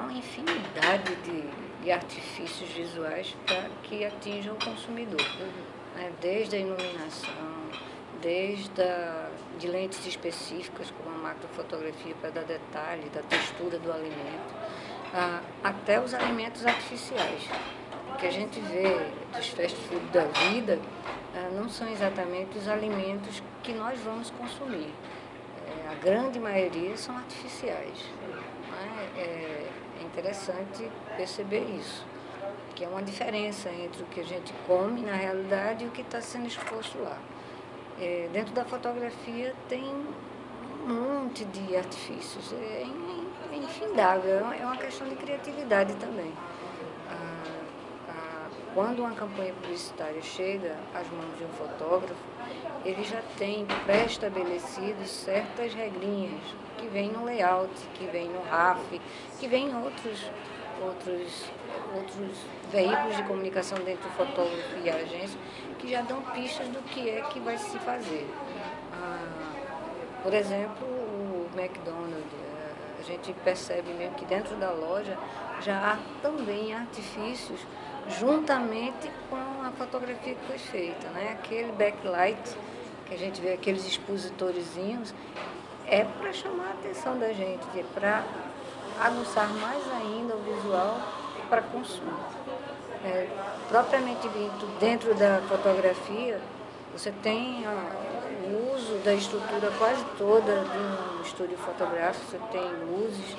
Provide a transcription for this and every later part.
uma infinidade de artifícios visuais para que atinjam o consumidor. Né? Desde a iluminação, de lentes específicas, como a macrofotografia para dar detalhe da textura do alimento, até os alimentos artificiais. O que a gente vê dos fast food da vida não são exatamente os alimentos que nós vamos consumir. A grande maioria são artificiais. É interessante perceber isso, que é uma diferença entre o que a gente come na realidade e o que está sendo exposto lá. Dentro da fotografia tem um monte de artifícios, é infindável, é uma questão de criatividade também. Quando uma campanha publicitária chega às mãos de um fotógrafo, ele já tem pré-estabelecido certas regrinhas que vêm no layout, que vêm no RAF, que vêm em outros veículos de comunicação dentro do fotógrafo e a agência, que já dão pistas do que é que vai se fazer. Por exemplo, o McDonald's, a gente percebe mesmo que dentro da loja já há também artifícios juntamente com a fotografia que foi feita, né? Aquele backlight, que a gente vê aqueles expositorzinhos, é para chamar a atenção da gente, é para aguçar mais ainda o visual para consumo. Propriamente dito, dentro da fotografia, você tem o uso da estrutura quase toda de um estúdio fotográfico, você tem luzes,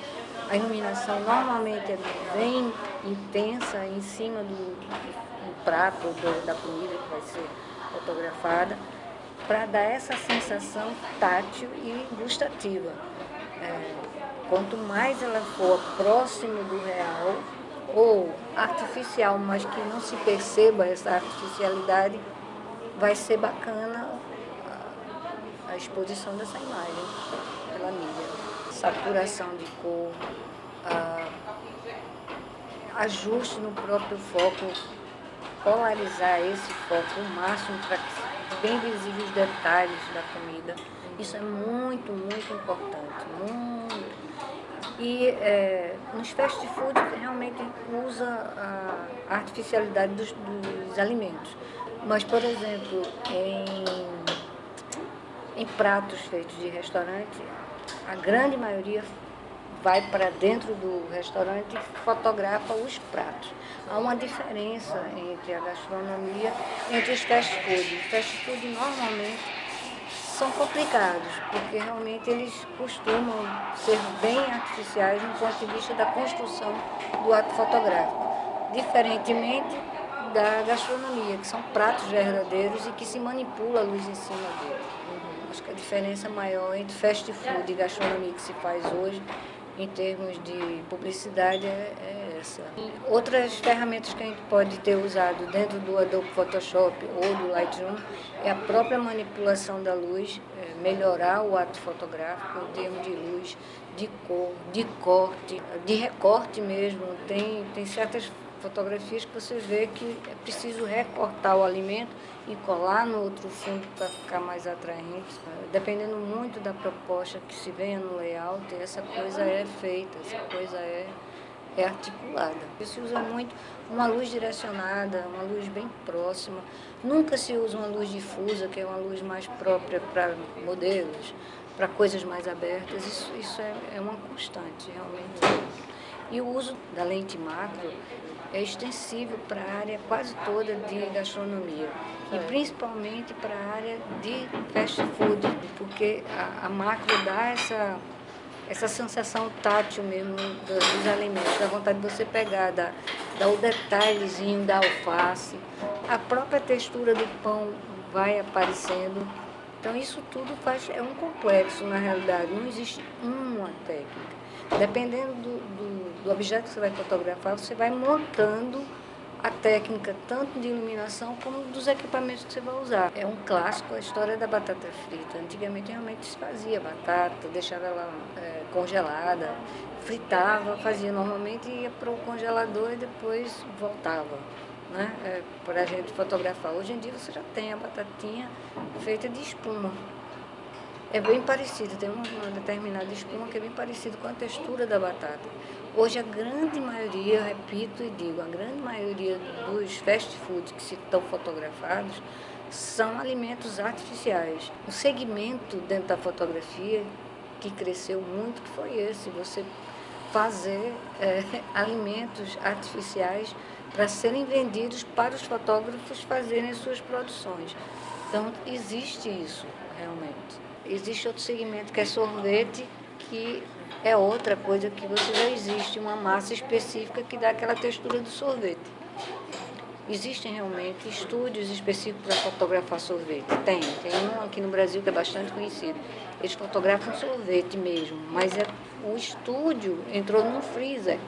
a iluminação normalmente é bem intensa em cima do prato da comida que vai ser fotografada, para dar essa sensação tátil e gustativa. Quanto mais ela for próximo do real ou artificial, mas que não se perceba essa artificialidade, vai ser bacana a exposição dessa imagem pela mídia. Saturação de cor, ajuste no próprio foco, polarizar esse foco o máximo para que fique bem visíveis os detalhes da comida. Isso é muito, muito importante. Muito. E nos fast food realmente usa a artificialidade dos alimentos. Mas, por exemplo, em pratos feitos de restaurante, a grande maioria vai para dentro do restaurante e fotografa os pratos. Há uma diferença entre a gastronomia e entre os fast food. Os fast food normalmente são complicados, porque realmente eles costumam ser bem artificiais no ponto de vista da construção do ato fotográfico. Diferentemente da gastronomia, que são pratos verdadeiros e que se manipula a luz em cima deles. Acho que a diferença maior entre fast food e gastronomia que se faz hoje, em termos de publicidade, é essa. E outras ferramentas que a gente pode ter usado dentro do Adobe Photoshop ou do Lightroom é a própria manipulação da luz, melhorar o ato fotográfico em termos de luz, de cor, de corte, de recorte mesmo. Tem certas fotografias que você vê que é preciso recortar o alimento e colar no outro fundo para ficar mais atraente. Dependendo muito da proposta que se venha no layout, essa coisa é feita, essa coisa é articulada. Se usa muito uma luz direcionada, uma luz bem próxima. Nunca se usa uma luz difusa, que é uma luz mais própria para modelos, para coisas mais abertas. Isso é uma constante, realmente. E o uso da lente macro é extensível para a área quase toda de gastronomia e principalmente para a área de fast food, porque a macro dá essa sensação tátil mesmo dos alimentos, dá vontade de você pegar, dá o detalhezinho da alface, a própria textura do pão vai aparecendo. Então isso tudo é um complexo na realidade, não existe uma técnica. Dependendo do objeto que você vai fotografar, você vai montando a técnica tanto de iluminação como dos equipamentos que você vai usar. É um clássico a história da batata frita. Antigamente realmente se fazia batata, deixava ela congelada, fritava, fazia normalmente, ia para o congelador e depois voltava, né, para a gente fotografar. Hoje em dia você já tem a batatinha feita de espuma. É bem parecido, tem uma determinada espuma que é bem parecida com a textura da batata. Hoje a grande maioria, repito e digo, a grande maioria dos fast foods que se estão fotografados são alimentos artificiais. O segmento dentro da fotografia que cresceu muito que foi esse, você fazer alimentos artificiais para serem vendidos para os fotógrafos fazerem as suas produções. Então, existe isso, realmente. Existe outro segmento que é sorvete, que é outra coisa que você já existe, uma massa específica que dá aquela textura do sorvete. Existem realmente estúdios específicos para fotografar sorvete. Tem um aqui no Brasil que é bastante conhecido. Eles fotografam sorvete mesmo, mas o estúdio entrou num freezer.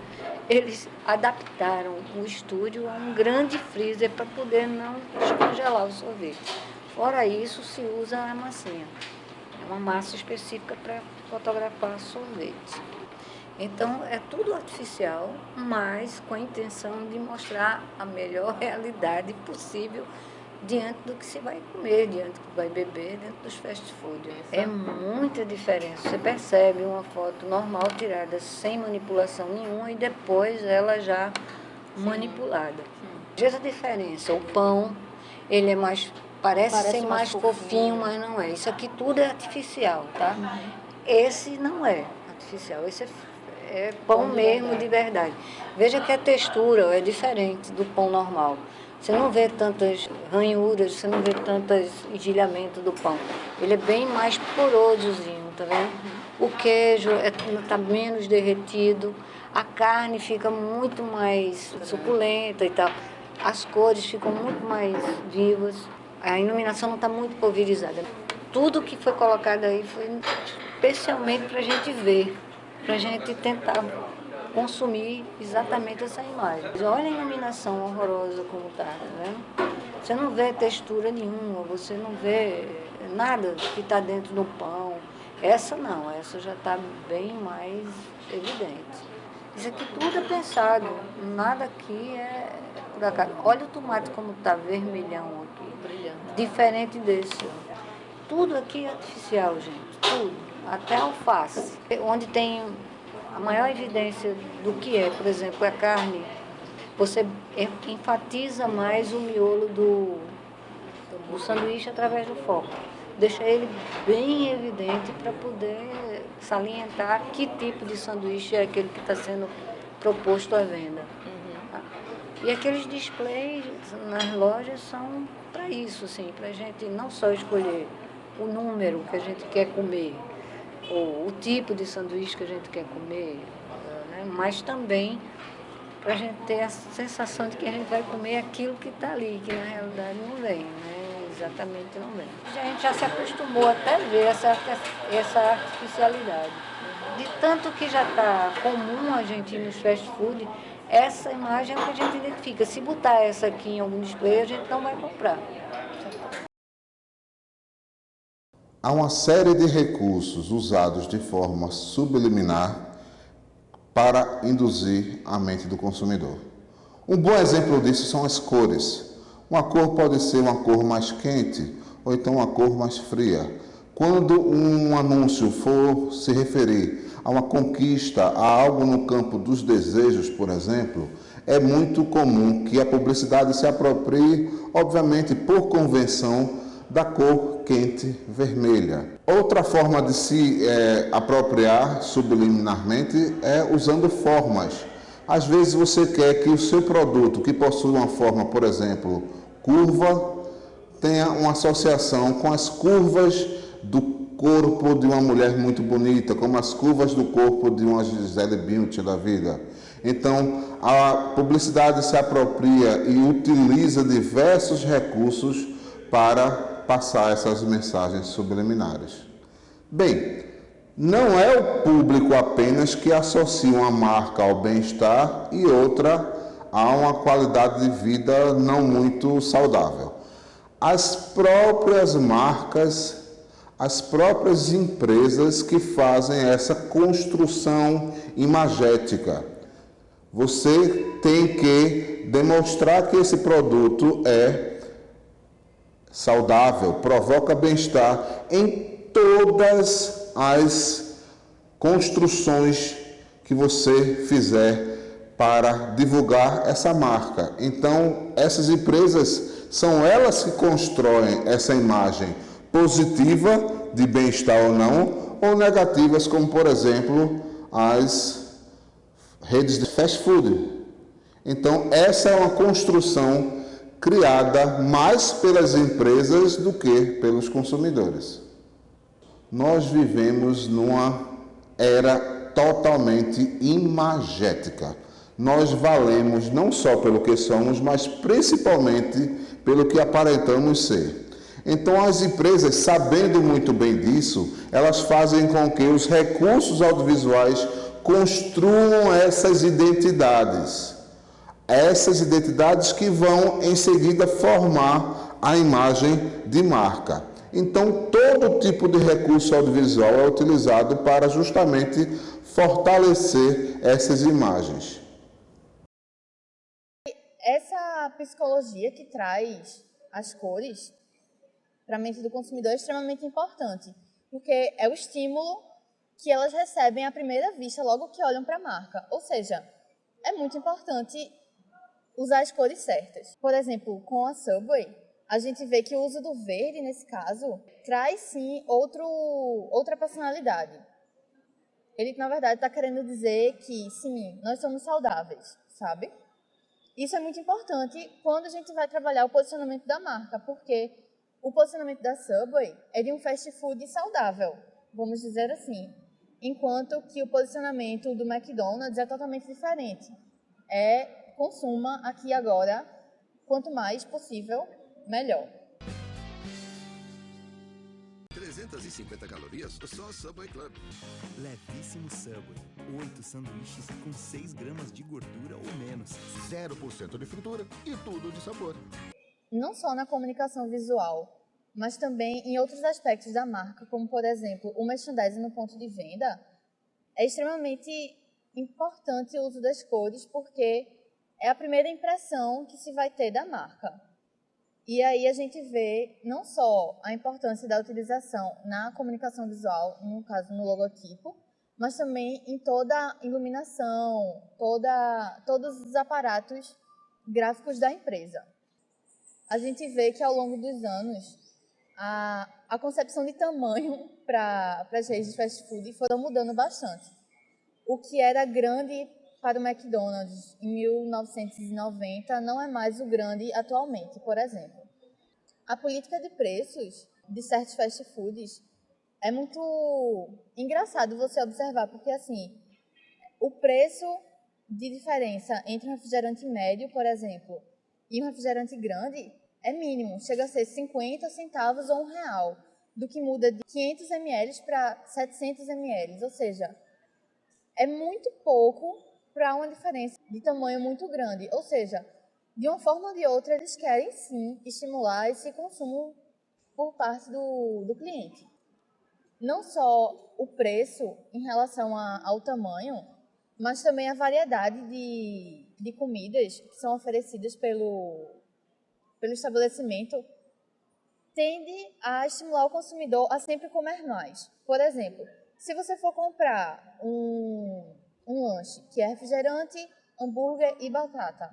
Eles adaptaram o estúdio a um grande freezer para poder não descongelar o sorvete. Fora isso, se usa a massinha. É uma massa específica para fotografar sorvete. Então, é tudo artificial, mas com a intenção de mostrar a melhor realidade possível diante do que se vai comer, diante do que vai beber, dentro dos fast food. É muita diferença. Você percebe uma foto normal tirada sem manipulação nenhuma e depois ela já manipulada. Veja a diferença. O pão, ele é mais, parece ser mais fofinho, mas não é. Isso aqui tudo é artificial, tá? Esse não é artificial, esse é pão mesmo de verdade. Veja que a textura é diferente do pão normal. Você não vê tantas ranhuras, você não vê tantos engelhamentos do pão. Ele é bem mais porosozinho, tá vendo? O queijo está menos derretido, a carne fica muito mais suculenta e tal. As cores ficam muito mais vivas, a iluminação não está muito pulverizada. Tudo que foi colocado aí foi especialmente para a gente ver, para a gente tentar consumir exatamente essa imagem. Olha a iluminação horrorosa como está, tá vendo? Você não vê textura nenhuma, você não vê nada que está dentro do pão. Essa não, essa já está bem mais evidente. Isso aqui tudo é pensado, nada aqui é por acaso. Olha o tomate como está vermelhão aqui, brilhante, diferente desse. Tudo aqui é artificial, gente, tudo, até alface. Onde tem a maior evidência do que é, por exemplo, a carne, você enfatiza mais o miolo do sanduíche através do foco. Deixa ele bem evidente para poder salientar que tipo de sanduíche é aquele que está sendo proposto à venda. E aqueles displays nas lojas são para isso, assim, para a gente não só escolher o número que a gente quer comer, ou o tipo de sanduíche que a gente quer comer, né? Mas também para a gente ter a sensação de que a gente vai comer aquilo que está ali, que na realidade não vem, né? Exatamente não vem. A gente já se acostumou até ver essa artificialidade. De tanto que já está comum a gente ir nos fast food, essa imagem é o que a gente identifica. Se botar essa aqui em algum display, a gente não vai comprar. Há uma série de recursos usados de forma subliminar para induzir a mente do consumidor. Um bom exemplo disso são as cores. Uma cor pode ser uma cor mais quente ou então uma cor mais fria. Quando um anúncio for se referir a uma conquista, a algo no campo dos desejos, por exemplo, é muito comum que a publicidade se aproprie, obviamente por convenção, da cor quente vermelha. Outra forma de se apropriar subliminarmente é usando formas. Às vezes você quer que o seu produto, que possui uma forma, por exemplo, curva, tenha uma associação com as curvas do corpo de uma mulher muito bonita, como as curvas do corpo de uma Gisele Bündchen da vida. Então, a publicidade se apropria e utiliza diversos recursos para passar essas mensagens subliminares. Bem, não é o público apenas que associa uma marca ao bem-estar e outra a uma qualidade de vida não muito saudável. As próprias marcas, as próprias empresas que fazem essa construção imagética. Você tem que demonstrar que esse produto é saudável, provoca bem-estar em todas as construções que você fizer para divulgar essa marca. Então, essas empresas são elas que constroem essa imagem positiva de bem-estar ou não, ou negativas, como por exemplo as redes de fast food. Então, essa é uma construção criada mais pelas empresas do que pelos consumidores. Nós vivemos numa era totalmente imagética. Nós valemos não só pelo que somos, mas principalmente pelo que aparentamos ser. Então, as empresas, sabendo muito bem disso, elas fazem com que os recursos audiovisuais construam essas identidades. Essas identidades que vão, em seguida, formar a imagem de marca. Então, todo tipo de recurso audiovisual é utilizado para justamente fortalecer essas imagens. Essa psicologia que traz as cores para a mente do consumidor é extremamente importante, porque é o estímulo que elas recebem à primeira vista, logo que olham para a marca. Ou seja, é muito importante usar as cores certas. Por exemplo, com a Subway, a gente vê que o uso do verde, nesse caso, traz sim outra personalidade. Ele, na verdade, está querendo dizer que, sim, nós somos saudáveis, sabe? Isso é muito importante quando a gente vai trabalhar o posicionamento da marca, porque o posicionamento da Subway é de um fast food saudável, vamos dizer assim, enquanto que o posicionamento do McDonald's é totalmente diferente. Consuma aqui agora, quanto mais possível, melhor. 350 calorias, só Subway Club. Levíssimo Subway. 8 sanduíches com 6 gramas de gordura ou menos. 0% de fritura e tudo de sabor. Não só na comunicação visual, mas também em outros aspectos da marca, como, por exemplo, o merchandising no ponto de venda, é extremamente importante o uso das cores, porque é a primeira impressão que se vai ter da marca. E aí a gente vê não só a importância da utilização na comunicação visual, no caso no logotipo, mas também em toda a iluminação, todos os aparatos gráficos da empresa. A gente vê que ao longo dos anos a concepção de tamanho para as redes de fast food foram mudando bastante. O que era grande para o McDonald's em 1990 não é mais o grande atualmente, por exemplo. A política de preços de certos fast foods é muito engraçado você observar, porque assim, o preço de diferença entre um refrigerante médio, por exemplo, e um refrigerante grande é mínimo, chega a ser 50 centavos ou R$1, do que muda de 500 ml para 700 ml, ou seja, é muito pouco para uma diferença de tamanho muito grande. Ou seja, de uma forma ou de outra, eles querem sim estimular esse consumo por parte do cliente. Não só o preço em relação ao tamanho, mas também a variedade de comidas que são oferecidas pelo estabelecimento tende a estimular o consumidor a sempre comer mais. Por exemplo, se você for comprar um lanche que é refrigerante, hambúrguer e batata,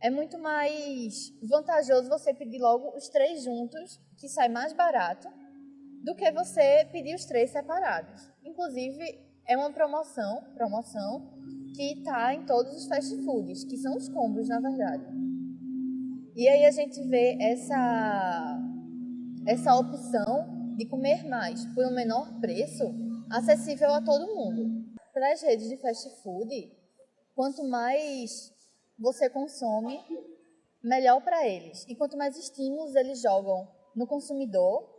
é muito mais vantajoso você pedir logo os 3 juntos, que sai mais barato, do que você pedir os 3 separados. Inclusive, é uma promoção que está em todos os fast foods, que são os combos, na verdade. E aí a gente vê essa opção de comer mais por um menor preço, acessível a todo mundo. Para as redes de fast food, quanto mais você consome, melhor para eles. E quanto mais estímulos eles jogam no consumidor,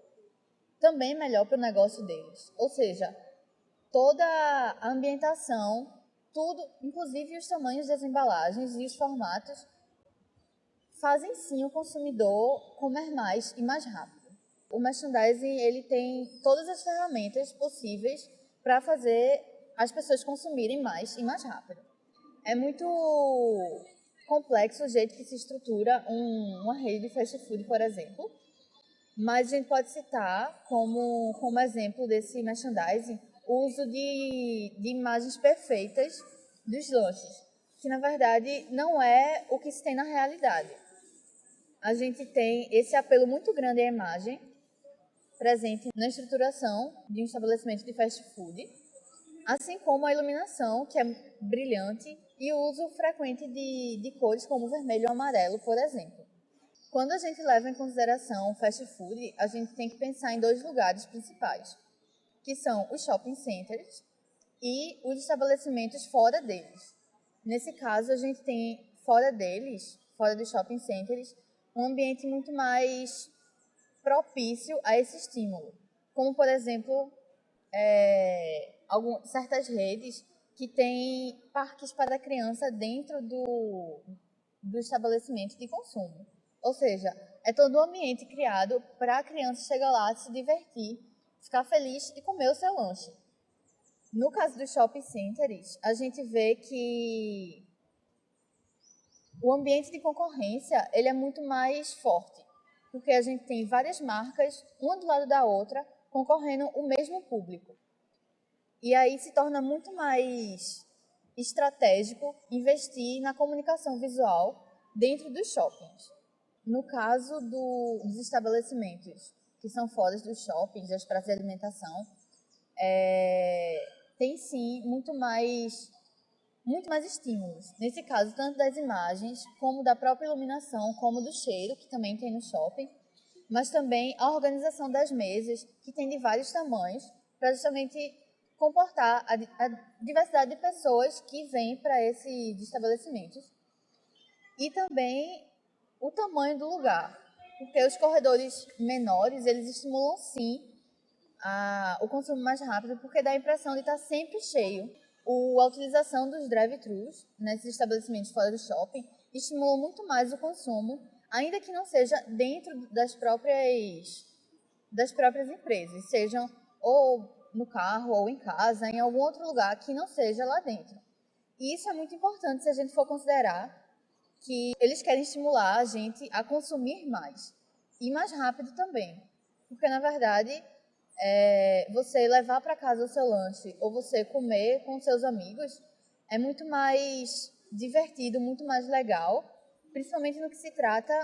também melhor para o negócio deles. Ou seja, toda a ambientação, tudo, inclusive os tamanhos das embalagens e os formatos, fazem sim o consumidor comer mais e mais rápido. O merchandising ele tem todas as ferramentas possíveis para fazer as pessoas consumirem mais e mais rápido. É muito complexo o jeito que se estrutura uma rede de fast food, por exemplo, mas a gente pode citar como exemplo desse merchandising o uso de imagens perfeitas dos lanches, que na verdade não é o que se tem na realidade. A gente tem esse apelo muito grande à imagem, presente na estruturação de um estabelecimento de fast food, assim como a iluminação, que é brilhante, e o uso frequente de cores como vermelho e amarelo, por exemplo. Quando a gente leva em consideração o fast food, a gente tem que pensar em 2 lugares principais, que são os shopping centers e os estabelecimentos fora deles. Nesse caso, a gente tem fora deles, fora dos shopping centers, um ambiente muito mais propício a esse estímulo, como, por exemplo, certas redes que têm parques para criança dentro do estabelecimento de consumo. Ou seja, é todo um ambiente criado para a criança chegar lá, se divertir, ficar feliz e comer o seu lanche. No caso dos shopping centers, a gente vê que o ambiente de concorrência ele é muito mais forte, porque a gente tem várias marcas, uma do lado da outra, concorrendo o mesmo público. E aí se torna muito mais estratégico investir na comunicação visual dentro dos shoppings. No caso dos estabelecimentos que são fora dos shoppings, das praças de alimentação, tem sim muito mais estímulos. Nesse caso, tanto das imagens, como da própria iluminação, como do cheiro, que também tem no shopping, mas também a organização das mesas, que tem de vários tamanhos, para justamente comportar a diversidade de pessoas que vêm para esses estabelecimentos. E também o tamanho do lugar, porque os corredores menores, eles estimulam sim o consumo mais rápido, porque dá a impressão de estar sempre cheio. A utilização dos drive-thrus nesses estabelecimentos fora do shopping estimula muito mais o consumo, ainda que não seja dentro das próprias empresas, sejam ou no carro ou em casa, em algum outro lugar que não seja lá dentro. E isso é muito importante se a gente for considerar que eles querem estimular a gente a consumir mais e mais rápido também, porque na verdade você levar para casa o seu lanche ou você comer com seus amigos é muito mais divertido, muito mais legal, principalmente no que se trata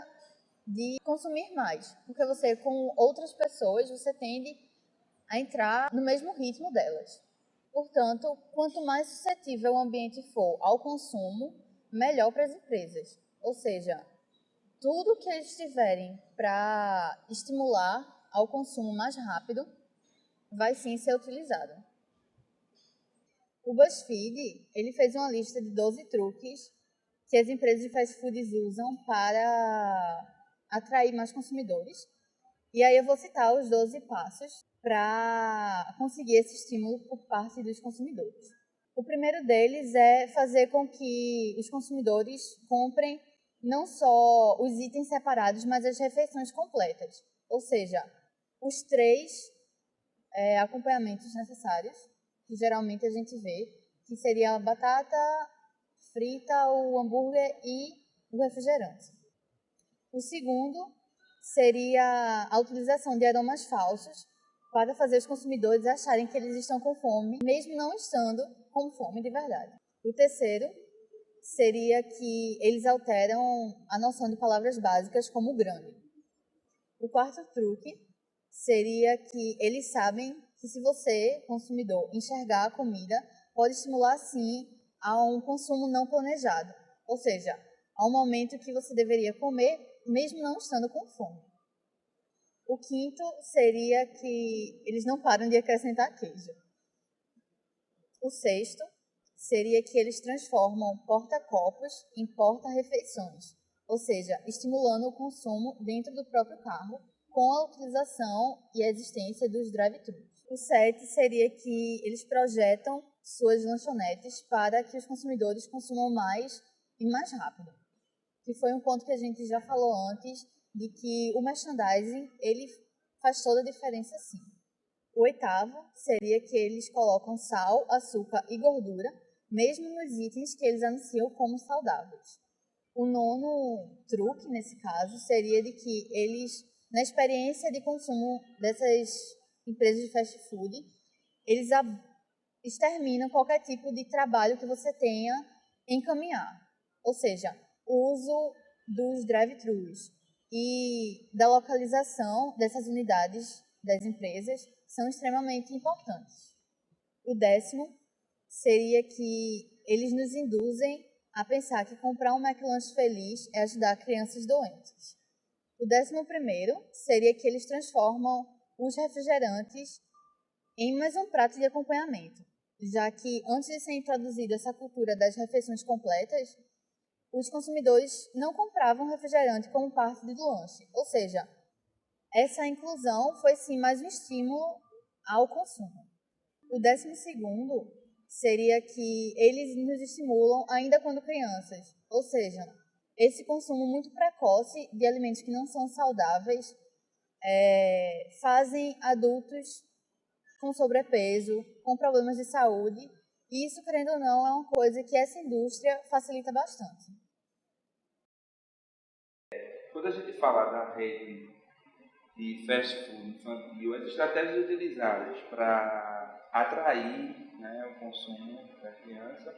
de consumir mais, porque você com outras pessoas você tende a entrar no mesmo ritmo delas. Portanto, quanto mais suscetível o ambiente for ao consumo, melhor para as empresas. Ou seja, tudo que eles tiverem para estimular ao consumo mais rápido vai sim ser utilizado. O BuzzFeed, ele fez uma lista de 12 truques que as empresas de fast foods usam para atrair mais consumidores. E aí eu vou citar os 12 passos para conseguir esse estímulo por parte dos consumidores. O primeiro deles é fazer com que os consumidores comprem não só os itens separados, mas as refeições completas. Ou seja, os 3 acompanhamentos necessários, que geralmente a gente vê, que seria a batata frita, o hambúrguer e o refrigerante. O segundo seria a utilização de aromas falsos para fazer os consumidores acharem que eles estão com fome, mesmo não estando com fome de verdade. O terceiro seria que eles alteram a noção de palavras básicas como grande. O quarto truque seria que eles sabem que se você, consumidor, enxergar a comida, pode estimular sim a um consumo não planejado, ou seja, a um momento que você deveria comer, mesmo não estando com fome. O quinto seria que eles não param de acrescentar queijo. O sexto seria que eles transformam porta-copos em porta-refeições, ou seja, estimulando o consumo dentro do próprio carro com a utilização e a existência dos drive-thrus. O 7 seria que eles projetam suas lanchonetes para que os consumidores consumam mais e mais rápido, que foi um ponto que a gente já falou antes, de que o merchandising ele faz toda a diferença sim. O 8º seria que eles colocam sal, açúcar e gordura, mesmo nos itens que eles anunciam como saudáveis. O 9º truque, nesse caso, seria de que eles, na experiência de consumo dessas empresas de fast food, eles exterminam qualquer tipo de trabalho que você tenha em caminhar. Ou seja, o uso dos drive-thrus e da localização dessas unidades das empresas são extremamente importantes. O 10º seria que eles nos induzem a pensar que comprar um McLanche feliz é ajudar crianças doentes. O 11º seria que eles transformam os refrigerantes em mais um prato de acompanhamento, já que antes de ser introduzida essa cultura das refeições completas, os consumidores não compravam refrigerante como parte do lanche, ou seja, essa inclusão foi sim mais um estímulo ao consumo. O 12º seria que eles nos estimulam ainda quando crianças, ou seja, esse consumo muito precoce de alimentos que não são saudáveis fazem adultos com sobrepeso, com problemas de saúde, e isso, querendo ou não, é uma coisa que essa indústria facilita bastante. Quando a gente fala da rede de fast food infantil, as estratégias utilizadas para atrair, né, o consumo da criança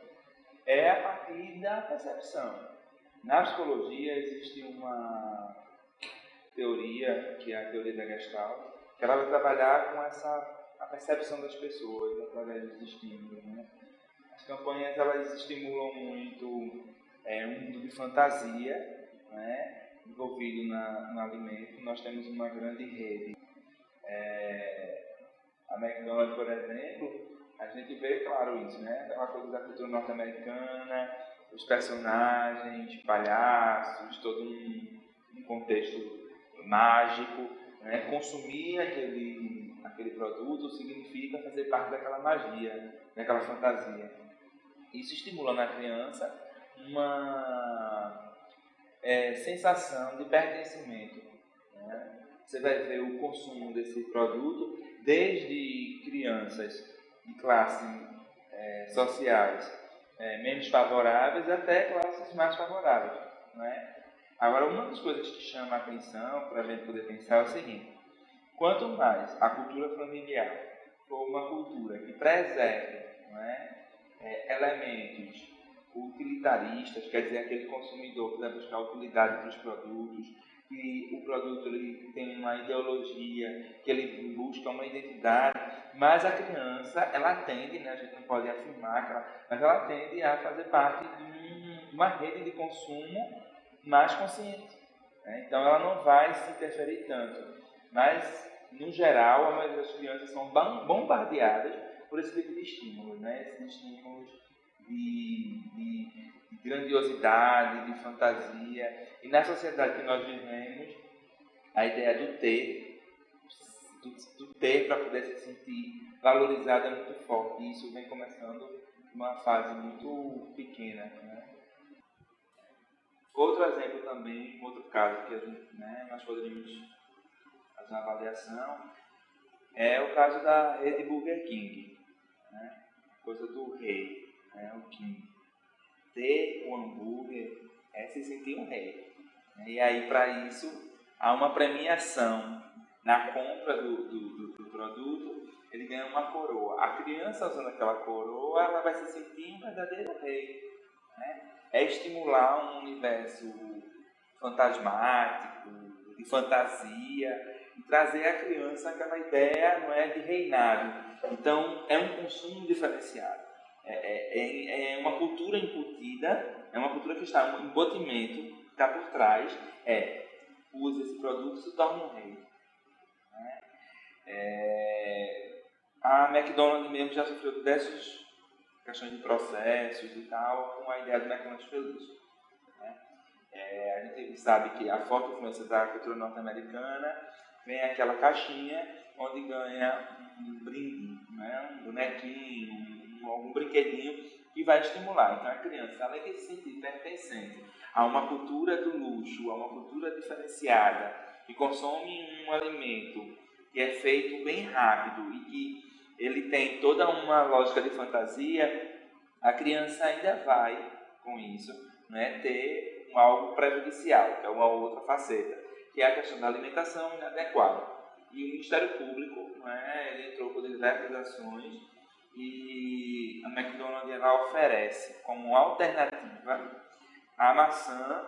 é a partir da percepção. Na psicologia existe uma teoria, que é a teoria da Gestalt, que ela vai trabalhar com a percepção das pessoas através dos estímulos, né? As campanhas elas estimulam muito um mundo de fantasia, né, envolvido no alimento. Nós temos uma grande rede. A McDonald's, por exemplo, a gente vê, claro, isso, né? Aquela coisa da cultura norte-americana, os personagens, palhaços, todo um contexto mágico, né? Consumir aquele produto significa fazer parte daquela magia, daquela fantasia. Isso estimula na criança uma sensação de pertencimento, né? Você vai ver o consumo desse produto desde crianças de classes sociais menos favoráveis até classes mais favoráveis, né? Agora, uma das coisas que chama a atenção para a gente poder pensar é o seguinte: quanto mais a cultura familiar for uma cultura que preserve, né, elementos utilitaristas, quer dizer, aquele consumidor que vai buscar utilidade para os produtos, que o produto ele tem uma ideologia, que ele busca uma identidade, mas a criança, ela tende, né, a gente não pode afirmar, mas ela tende a fazer parte de uma rede de consumo mais consciente, né? Então ela não vai se interferir tanto, mas no geral a maioria das crianças são bombardeadas por esse tipo de estímulos, né? Esses estímulos de grandiosidade, de fantasia. E na sociedade que nós vivemos, a ideia do ter para poder se sentir valorizado é muito forte. E isso vem começando numa fase muito pequena, né? Outro exemplo também, outro caso que a gente, né, nós poderíamos fazer uma avaliação, é o caso da rede Burger King, né? Coisa do rei, né, o King. Ter um hambúrguer é se sentir um rei, né? E aí, para isso, há uma premiação na compra do produto, ele ganha uma coroa. A criança usando aquela coroa, ela vai se sentir um verdadeiro rei, né? É estimular um universo fantasmático, de fantasia, e trazer à criança aquela ideia, não é, de reinado. Então, é um consumo diferenciado. É uma cultura incutida, é uma cultura que está, um embotimento que está por trás, usa esse produto e se torna um rei, né? A McDonald's mesmo já sofreu diversas questões de processos e tal, com a ideia do McDonald's feliz, né? A gente sabe que a forte influência da cultura norte-americana vem aquela caixinha onde ganha um brinde, né? Um bonequinho, algum brinquedinho que vai estimular. Então a criança, além de se sentir pertencente a uma cultura do luxo, a uma cultura diferenciada, que consome um alimento que é feito bem rápido e que ele tem toda uma lógica de fantasia, a criança ainda vai, com isso, né, ter algo prejudicial, que é uma outra faceta, que é a questão da alimentação inadequada. E o Ministério Público, né, ele entrou com diversas ações e a McDonald's ela oferece como alternativa a maçã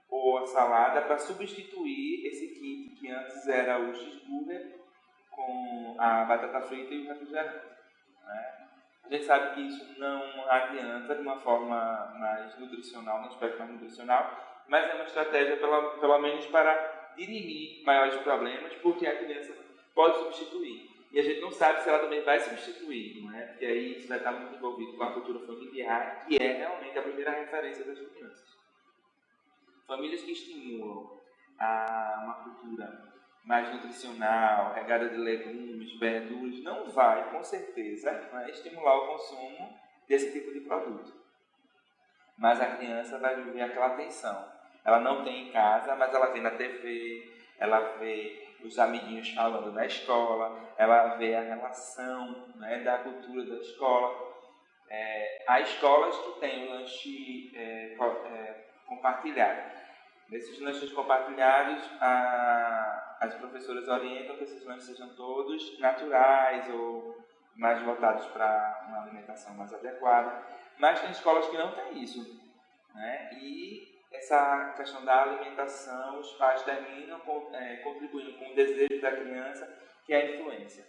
ou a salada para substituir esse kit que antes era o cheeseburger com a batata frita e o refrigerante, né? A gente sabe que isso não adianta de uma forma mais nutricional, no aspecto mais nutricional, mas é uma estratégia pelo menos para dirimir maiores problemas, porque a criança pode substituir. E a gente não sabe se ela também vai substituir, não é? Porque aí isso vai estar muito envolvido com a cultura familiar, que é realmente a primeira referência das crianças. Famílias que estimulam uma cultura mais nutricional, regada de legumes, verduras, não vai, com certeza, né, estimular o consumo desse tipo de produto. Mas a criança vai viver aquela tensão. Ela não tem em casa, mas ela vê na TV, ela vê os amiguinhos falando na escola, ela vê a relação, né, da cultura da escola. Há escolas que têm o lanche compartilhado. Nesses lanches compartilhados, as professoras orientam que esses lanches sejam todos naturais ou mais voltados para uma alimentação mais adequada. Mas tem escolas que não têm isso, né? E essa questão da alimentação, os pais terminam contribuindo com o desejo da criança, que é a influência.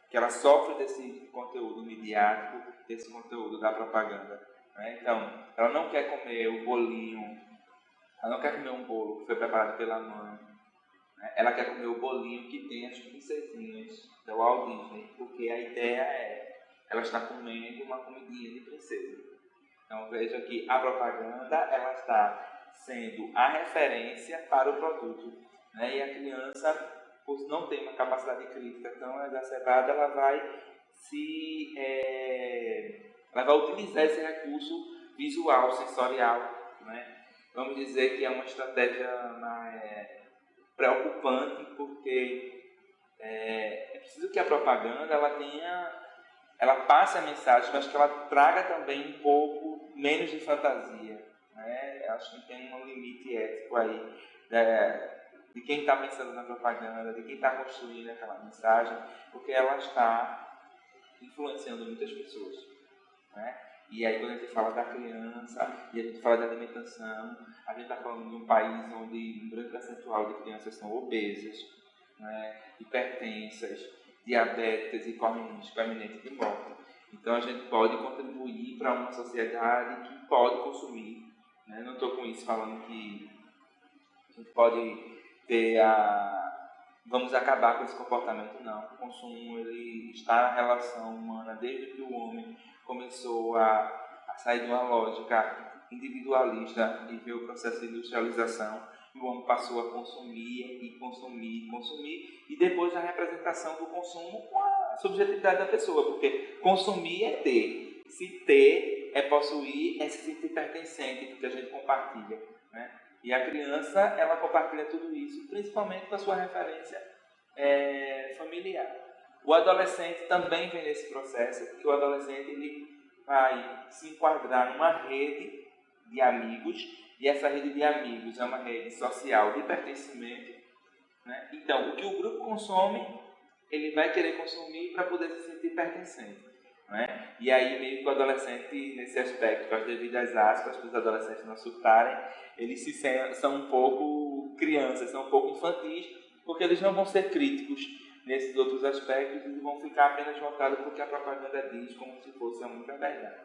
Que ela sofre desse conteúdo midiático, desse conteúdo da propaganda, né? Então, ela não quer comer o bolinho, ela não quer comer um bolo que foi preparado pela mãe, né? Ela quer comer o bolinho que tem as princesinhas da Walt Disney, porque a ideia ela está comendo uma comidinha de princesa. Então veja que a propaganda ela está sendo a referência para o produto, né? E a criança, por não ter uma capacidade crítica tão exacerbada, ela vai utilizar esse recurso visual, sensorial, né? Vamos dizer que é uma estratégia preocupante, porque é preciso que a propaganda ela passe a mensagem, mas que ela traga também um pouco menos de fantasia, né? Acho que tem um limite ético aí de quem está pensando na propaganda, de quem está construindo aquela mensagem, porque ela está influenciando muitas pessoas, né? E aí quando a gente fala da criança e a gente fala de alimentação, a gente está falando de um país onde um grande percentual de crianças são obesas, né, hipertensas, diabéticas e correm risco eminente de morte. Então a gente pode contribuir para uma sociedade que pode consumir, né? Não estou com isso falando que a gente pode ter vamos acabar com esse comportamento, não. O consumo ele está na relação humana desde que o homem começou a sair de uma lógica individualista e ver o processo de industrialização. O homem passou a consumir e consumir e consumir, e depois a representação do consumo com a subjetividade da pessoa, porque consumir é ter, se ter é possuir, é se sentir pertencente, porque a gente compartilha, né? E a criança, ela compartilha tudo isso, principalmente com a sua referência familiar. O adolescente também vem nesse processo, porque o adolescente ele vai se enquadrar numa rede de amigos, e essa rede de amigos é uma rede social de pertencimento, né? Então, o que o grupo consome, ele vai querer consumir para poder se sentir pertencente, né? E aí meio que o adolescente, nesse aspecto, com as devidas aspas, para os adolescentes não surtarem, eles são um pouco crianças, são um pouco infantis, porque eles não vão ser críticos nesses outros aspectos e vão ficar apenas voltados porque a propaganda diz como se fosse a única verdade.